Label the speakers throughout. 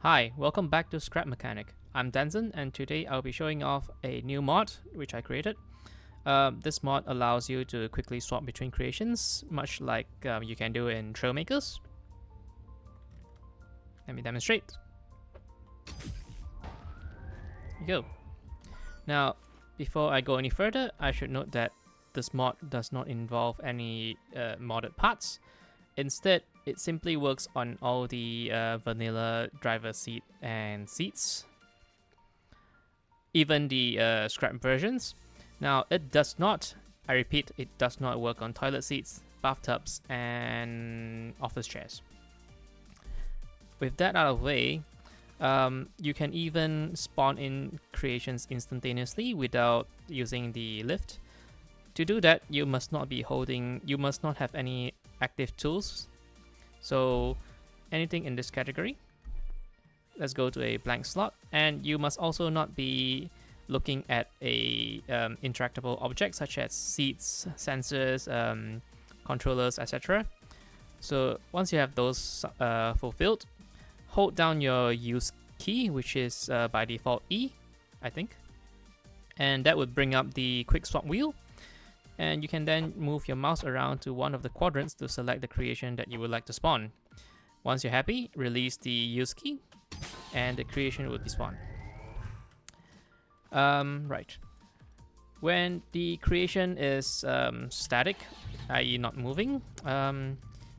Speaker 1: Hi, welcome back to Scrap Mechanic. I'm Danzen, and today I'll be showing off a new mod which I created. This mod allows you to quickly swap between creations, much like you can do in Trailmakers. Let me demonstrate. Here you go. Now, before I go any further, I should note that this mod does not involve any modded parts. Instead, it simply works on all the vanilla driver seat and seats, even the scrap versions. Now, it does not, I repeat, it does not work on toilet seats, bathtubs, and office chairs. With that out of the way, you can even spawn in creations instantaneously without using the lift. To do that, you must not have any active tools. So anything in this category, let's go to a blank slot, and you must also not be looking at a interactable object such as seats, sensors, controllers, etc. So once you have those fulfilled, hold down your use key, which is by default E, I think, and that would bring up the quick swap wheel. And you can then move your mouse around to one of the quadrants to select the creation that you would like to spawn. Once you're happy, release the use key, and the creation will be spawned. Right. When the creation is static, i.e. not moving,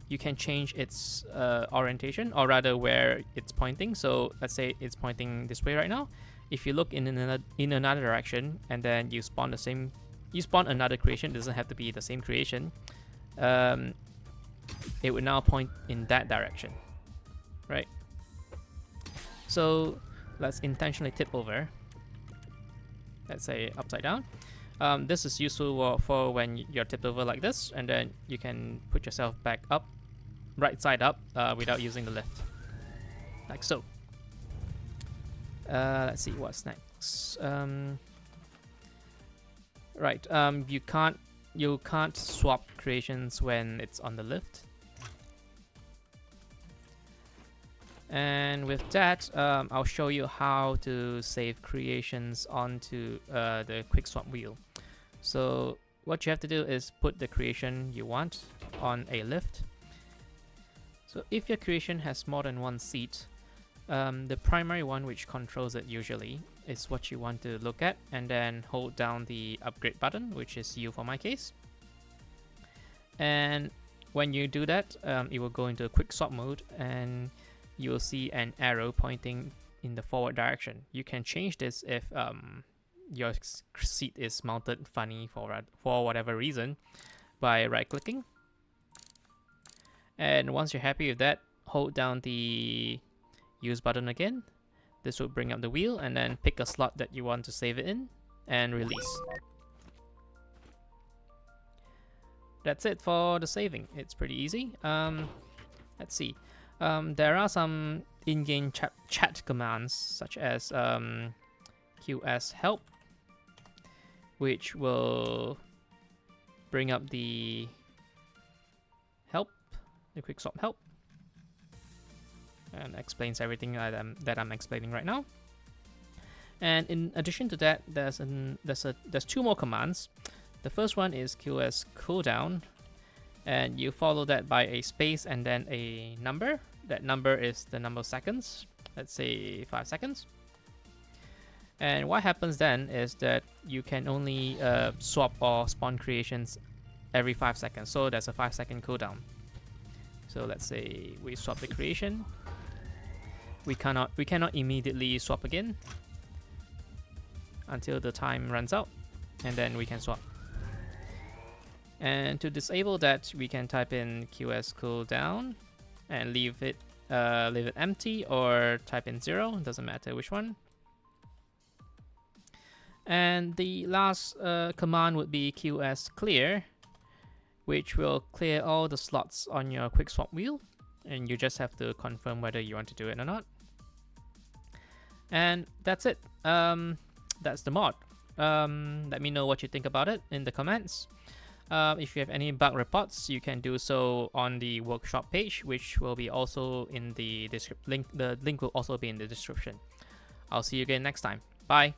Speaker 1: you can change its orientation, or rather where it's pointing. So let's say it's pointing this way right now. If you look in another direction, and then you spawn another creation, it doesn't have to be the same creation, it would now point in that direction, right? So let's intentionally tip over, let's say upside down. This is useful for when you're tipped over like this, and then you can put yourself back up, right side up, without using the lift, like so. Let's see what's next. Right, you can't swap creations when it's on the lift. And with that, I'll show you how to save creations onto the quick swap wheel. So what you have to do is put the creation you want on a lift. So if your creation has more than one seat, the primary one which controls it usually is what you want to look at, and then hold down the upgrade button, which is U for my case. And when you do that, it will go into a quick swap mode, and you will see an arrow pointing in the forward direction. You can change this if your seat is mounted funny for whatever reason by right clicking. And once you're happy with that, hold down the use button again. This will bring up the wheel, and then pick a slot that you want to save it in and release. That's it for the saving. It's pretty easy. Let's see. There are some in-game chat commands such as QS help, which will bring up the quick swap help, and explains everything that I'm explaining right now. And in addition to that, there's two more commands. The first one is QS cooldown, and you follow that by a space and then a number. That number is the number of seconds. Let's say 5 seconds. And what happens then is that you can only swap or spawn creations every 5 seconds. So there's a 5-second cooldown. So let's say we swap the creation. We cannot immediately swap again until the time runs out, and then we can swap. And to disable that, we can type in QS cooldown and leave it empty, or type in 0. It doesn't matter which one. And the last command would be QS clear, which will clear all the slots on your quick swap wheel, and you just have to confirm whether you want to do it or not. And that's it. That's the mod. Let me know what you think about it in the comments. If you have any bug reports, you can do so on the workshop page, which will be also in the link. The link will also be in the description. I'll see you again next time. Bye.